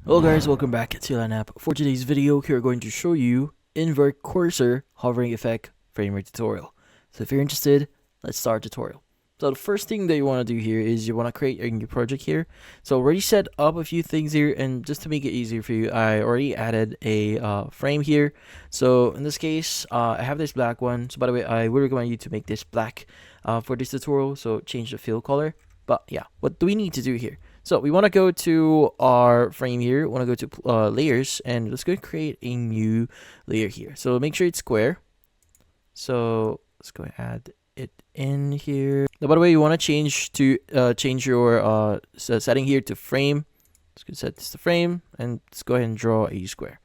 Hello guys, welcome back to Lineup. For today's video, we're going to show you invert cursor hovering effect framerate tutorial. So if you're interested, let's start tutorial. So the first thing that you want to do here is you want to create a new project here. So I already set up a few things here, and just to make it easier for you, I already added a frame here. So in this case, I have this black one. So by the way, I would recommend you to make this black for this tutorial. So change the fill color. But yeah, what do we need to do here? So we want to go to our frame here. We want to go to layers, and let's go create a new layer here. So make sure it's square. So let's go add it in here. Now, by the way, you want to change your setting here to frame. Let's go set this to frame, and let's go ahead and draw a square.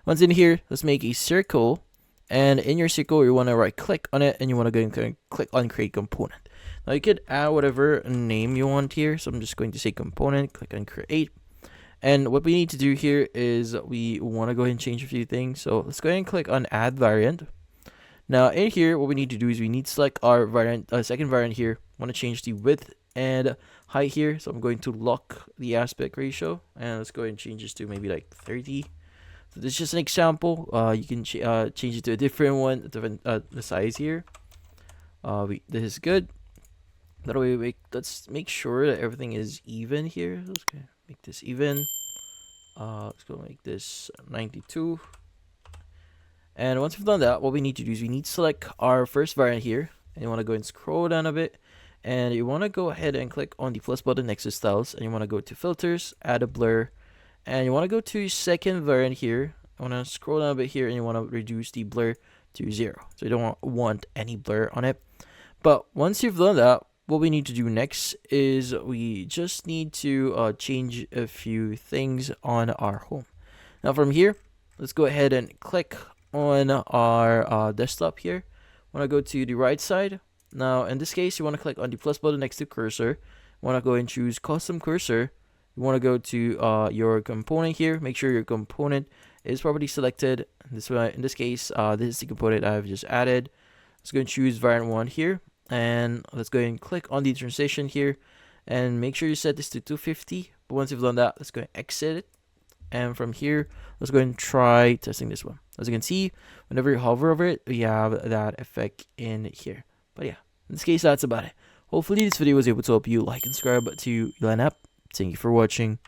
Once in here, let's make a circle, and in your circle, you want to right click on it, and you want to go and click on create component. Now you could add whatever name you want here. So I'm just going to say component, click on create. And what we need to do here is we want to go ahead and change a few things. So let's go ahead and click on add variant. Now in here, what we need to do is we need to select our variant, second variant here. I want to change the width and height here. So I'm going to lock the aspect ratio, and let's go ahead and change this to maybe like 30. So this is just an example. You can change it to a different one, different the size here. This is good. That way, let's make sure that everything is even here. Let's go make this even. Let's go make this 92. And once we've done that, what we need to do is we need to select our first variant here. And you want to go and scroll down a bit. And you want to go ahead and click on the plus button next to styles. And you want to go to filters, add a blur. And you want to go to second variant here. I want to scroll down a bit here, and you want to reduce the blur to 0. So you don't want any blur on it. But once you've done that, what we need to do next is we just need to change a few things on our home. Now from here, let's go ahead and click on our desktop here. Want to go to the right side. Now in this case, you want to click on the plus button next to cursor. Want to go and choose custom cursor. You want to go to your component here. Make sure your component is properly selected. In this case, this is the component I've just added. Let's go and choose variant 1 here. And let's go ahead and click on the transition here, and make sure you set this to 250. But once you've done that, let's go and exit it. And from here, let's go ahead and try testing this one. As you can see, whenever you hover over it, we have that effect in here. But yeah, in this case, that's about it. Hopefully this video was able to help you. Like and subscribe to Lineup. Thank you for watching.